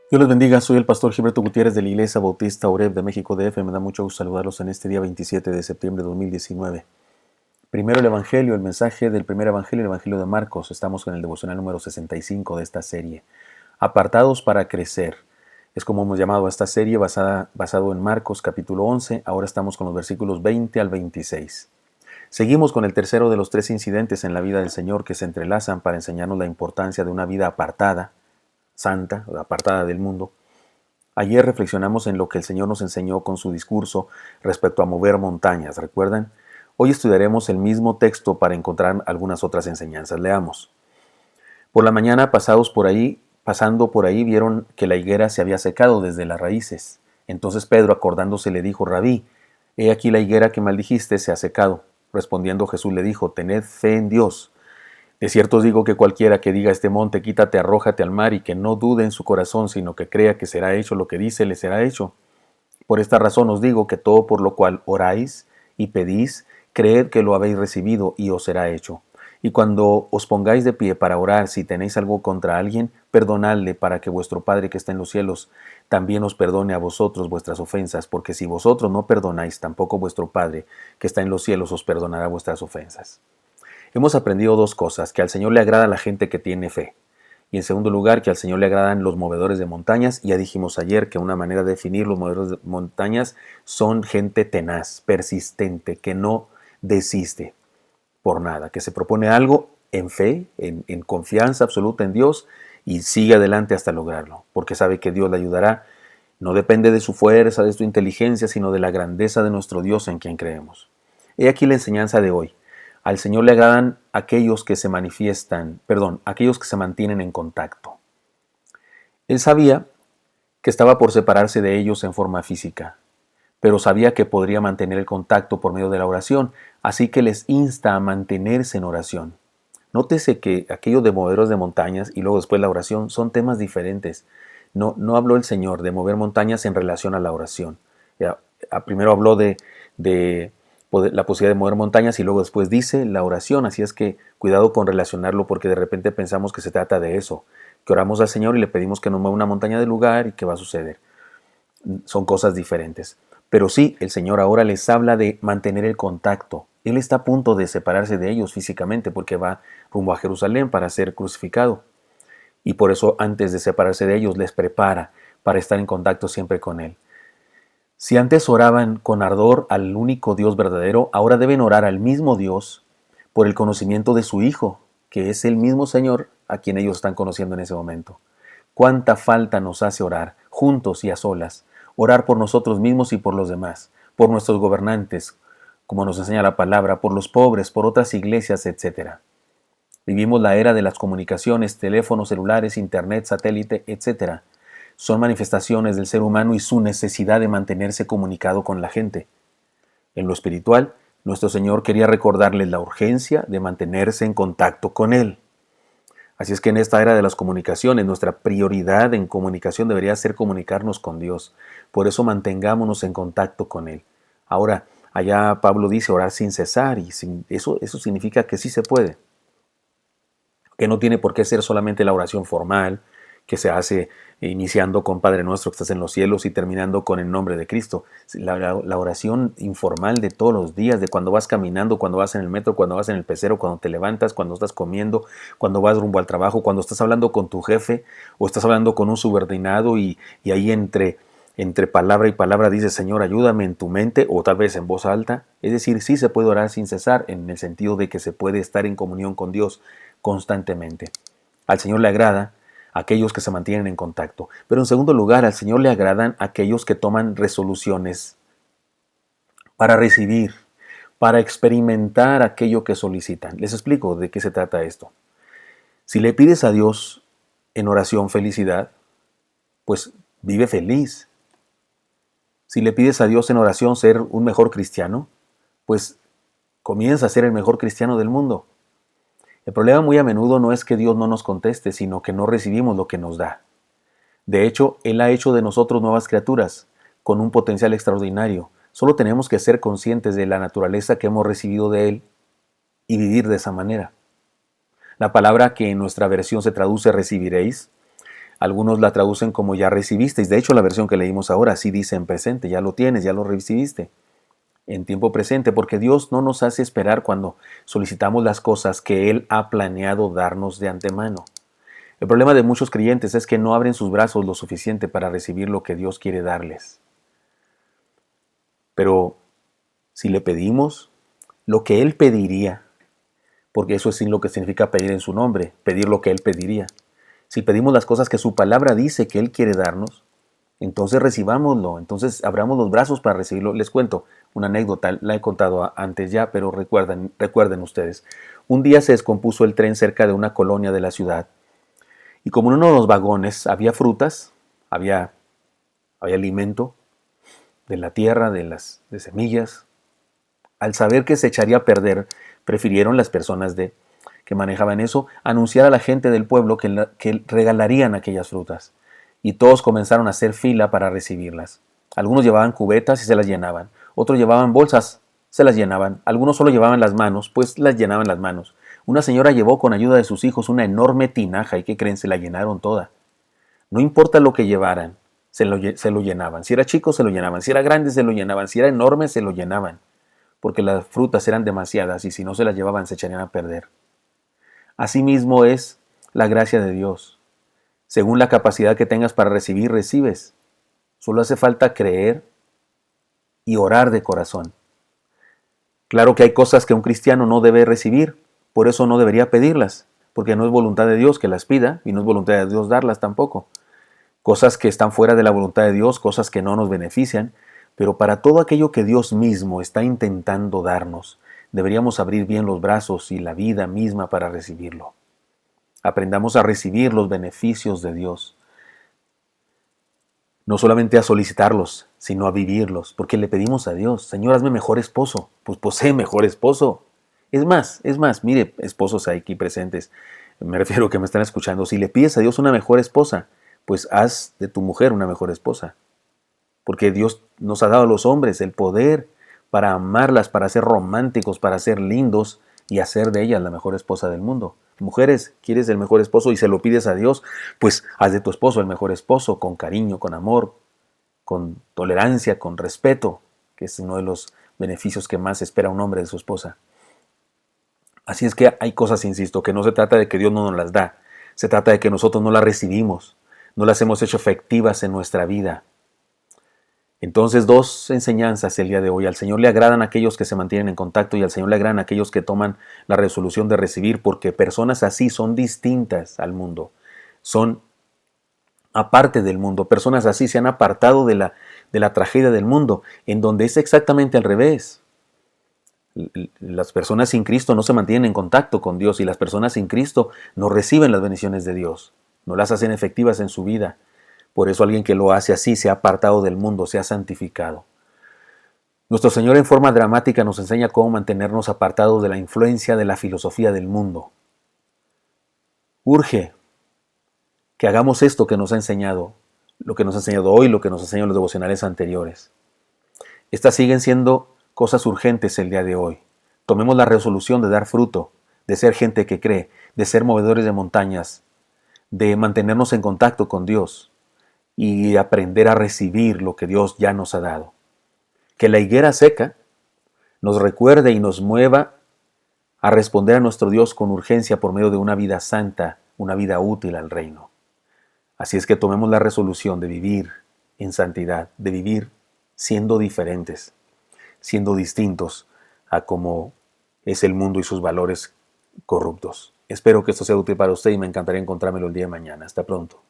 Dios les bendiga, soy el pastor Gilberto Gutiérrez de la Iglesia Bautista Oreb de México DF. Me da mucho gusto saludarlos en este día 27 de septiembre de 2019. Primero el Evangelio, el mensaje del primer Evangelio, el Evangelio de Marcos. Estamos con el devocional número 65 de esta serie. Apartados para crecer. Es como hemos llamado a esta serie basado en Marcos capítulo 11. Ahora estamos con los versículos 20 al 26. Seguimos con el tercero de los tres incidentes en la vida del Señor que se entrelazan para enseñarnos la importancia de una vida apartada, santa, apartada del mundo. Ayer reflexionamos en lo que el Señor nos enseñó con su discurso respecto a mover montañas, ¿recuerdan? Hoy estudiaremos el mismo texto para encontrar algunas otras enseñanzas. Leamos. Por la mañana pasando por ahí, vieron que la higuera se había secado desde las raíces. Entonces Pedro, acordándose, le dijo: Rabí, he aquí la higuera que maldijiste se ha secado. Respondiendo Jesús le dijo: Tened fe en Dios. De cierto os digo que cualquiera que diga a este monte, quítate, arrójate al mar, y que no dude en su corazón, sino que crea que será hecho lo que dice, le será hecho. Por esta razón os digo que todo por lo cual oráis y pedís, creed que lo habéis recibido y os será hecho. Y cuando os pongáis de pie para orar, si tenéis algo contra alguien, perdonadle, para que vuestro Padre que está en los cielos también os perdone a vosotros vuestras ofensas, porque si vosotros no perdonáis, tampoco vuestro Padre que está en los cielos os perdonará vuestras ofensas. Hemos aprendido dos cosas: que al Señor le agrada la gente que tiene fe, y en segundo lugar, que al Señor le agradan los movedores de montañas. Y ya dijimos ayer que una manera de definir los movedores de montañas son gente tenaz, persistente, que no desiste por nada, que se propone algo en fe, en confianza absoluta en Dios, y sigue adelante hasta lograrlo, porque sabe que Dios le ayudará. No depende de su fuerza, de su inteligencia, sino de la grandeza de nuestro Dios en quien creemos. He aquí la enseñanza de hoy. Al Señor le agradan aquellos que se aquellos que se mantienen en contacto. Él sabía que estaba por separarse de ellos en forma física, pero sabía que podría mantener el contacto por medio de la oración, así que les insta a mantenerse en oración. Nótese que aquellos de moveros de montañas y luego después la oración son temas diferentes. No habló el Señor de mover montañas en relación a la oración. Primero habló de la posibilidad de mover montañas y luego después dice la oración. Así es que cuidado con relacionarlo, porque de repente pensamos que se trata de eso, que oramos al Señor y le pedimos que nos mueva una montaña del lugar y ¿qué va a suceder? Son cosas diferentes. Pero sí, el Señor ahora les habla de mantener el contacto. Él está a punto de separarse de ellos físicamente porque va rumbo a Jerusalén para ser crucificado. Y por eso, antes de separarse de ellos, les prepara para estar en contacto siempre con Él. Si antes oraban con ardor al único Dios verdadero, ahora deben orar al mismo Dios por el conocimiento de su Hijo, que es el mismo Señor a quien ellos están conociendo en ese momento. Cuánta falta nos hace orar, juntos y a solas, orar por nosotros mismos y por los demás, por nuestros gobernantes, como nos enseña la palabra, por los pobres, por otras iglesias, etc. Vivimos la era de las comunicaciones, teléfonos celulares, internet, satélite, etc. Son manifestaciones del ser humano y su necesidad de mantenerse comunicado con la gente. En lo espiritual, nuestro Señor quería recordarles la urgencia de mantenerse en contacto con Él. Así es que en esta era de las comunicaciones, nuestra prioridad en comunicación debería ser comunicarnos con Dios. Por eso mantengámonos en contacto con Él. Ahora, allá Pablo dice orar sin cesar, y eso significa que sí se puede. Que no tiene por qué ser solamente la oración formal, que se hace iniciando con Padre Nuestro que estás en los cielos y terminando con el nombre de Cristo. La oración informal de todos los días, de cuando vas caminando, cuando vas en el metro, cuando vas en el pecero, cuando te levantas, cuando estás comiendo, cuando vas rumbo al trabajo, cuando estás hablando con tu jefe o estás hablando con un subordinado y ahí entre palabra y palabra dices: Señor, ayúdame, en tu mente, o tal vez en voz alta. Es decir, sí se puede orar sin cesar, en el sentido de que se puede estar en comunión con Dios constantemente. Al Señor le agrada aquellos que se mantienen en contacto. Pero en segundo lugar, al Señor le agradan aquellos que toman resoluciones para recibir, para experimentar aquello que solicitan. Les explico de qué se trata esto. Si le pides a Dios en oración felicidad, pues vive feliz. Si le pides a Dios en oración ser un mejor cristiano, pues comienza a ser el mejor cristiano del mundo. El problema muy a menudo no es que Dios no nos conteste, sino que no recibimos lo que nos da. De hecho, Él ha hecho de nosotros nuevas criaturas, con un potencial extraordinario. Solo tenemos que ser conscientes de la naturaleza que hemos recibido de Él y vivir de esa manera. La palabra que en nuestra versión se traduce recibiréis, Algunos la traducen como ya recibisteis. De hecho, la versión que leímos ahora sí dice en presente, ya lo tienes, ya lo recibiste. En tiempo presente, porque Dios no nos hace esperar cuando solicitamos las cosas que Él ha planeado darnos de antemano. El problema de muchos creyentes es que no abren sus brazos lo suficiente para recibir lo que Dios quiere darles. Pero si le pedimos lo que Él pediría, porque eso es lo que significa pedir en su nombre, pedir lo que Él pediría. Si pedimos las cosas que su palabra dice que Él quiere darnos, entonces recibámoslo, entonces abramos los brazos para recibirlo. Les cuento una anécdota, la he contado antes ya, pero recuerden ustedes. Un día se descompuso el tren cerca de una colonia de la ciudad y como en uno de los vagones había frutas, había alimento de la tierra, de semillas, al saber que se echaría a perder, prefirieron las personas que manejaban eso anunciar a la gente del pueblo que regalarían aquellas frutas. Y todos comenzaron a hacer fila para recibirlas. Algunos llevaban cubetas y se las llenaban. Otros llevaban bolsas, se las llenaban. Algunos solo llevaban las manos, pues las llenaban las manos. Una señora llevó con ayuda de sus hijos una enorme tinaja y ¿qué creen? Se la llenaron toda. No importa lo que llevaran, se lo llenaban. Si era chico, se lo llenaban. Si era grande, se lo llenaban. Si era enorme, se lo llenaban. Porque las frutas eran demasiadas y si no se las llevaban se echarían a perder. Asimismo es la gracia de Dios. Según la capacidad que tengas para recibir, recibes. Solo hace falta creer y orar de corazón. Claro que hay cosas que un cristiano no debe recibir, por eso no debería pedirlas, porque no es voluntad de Dios que las pida y no es voluntad de Dios darlas tampoco. Cosas que están fuera de la voluntad de Dios, cosas que no nos benefician, pero para todo aquello que Dios mismo está intentando darnos, deberíamos abrir bien los brazos y la vida misma para recibirlo. Aprendamos a recibir los beneficios de Dios. No solamente a solicitarlos, sino a vivirlos, porque le pedimos a Dios, Señor, hazme mejor esposo. Pues posee mejor esposo. Es más, mire, esposos aquí presentes, me refiero que me están escuchando, si le pides a Dios una mejor esposa, pues haz de tu mujer una mejor esposa. Porque Dios nos ha dado a los hombres el poder para amarlas, para ser románticos, para ser lindos y hacer de ellas la mejor esposa del mundo. Mujeres, ¿quieres el mejor esposo y se lo pides a Dios? Pues haz de tu esposo el mejor esposo, con cariño, con amor, con tolerancia, con respeto, que es uno de los beneficios que más espera un hombre de su esposa. Así es que hay cosas, insisto, que no se trata de que Dios no nos las da, se trata de que nosotros no las recibimos, no las hemos hecho efectivas en nuestra vida. Entonces, dos enseñanzas el día de hoy. Al Señor le agradan aquellos que se mantienen en contacto y al Señor le agradan aquellos que toman la resolución de recibir, porque personas así son distintas al mundo, son aparte del mundo. Personas así se han apartado de la tragedia del mundo, en donde es exactamente al revés. Las personas sin Cristo no se mantienen en contacto con Dios y las personas sin Cristo no reciben las bendiciones de Dios, no las hacen efectivas en su vida. Por eso alguien que lo hace así se ha apartado del mundo, se ha santificado. Nuestro Señor en forma dramática nos enseña cómo mantenernos apartados de la influencia de la filosofía del mundo. Urge que hagamos esto que nos ha enseñado, lo que nos ha enseñado hoy, lo que nos enseñan los devocionales anteriores. Estas siguen siendo cosas urgentes el día de hoy. Tomemos la resolución de dar fruto, de ser gente que cree, de ser movedores de montañas, de mantenernos en contacto con Dios y aprender a recibir lo que Dios ya nos ha dado. Que la higuera seca nos recuerde y nos mueva a responder a nuestro Dios con urgencia por medio de una vida santa, una vida útil al reino. Así es que tomemos la resolución de vivir en santidad, de vivir siendo diferentes, siendo distintos a cómo es el mundo y sus valores corruptos. Espero que esto sea útil para usted y me encantaría encontrármelo el día de mañana. Hasta pronto.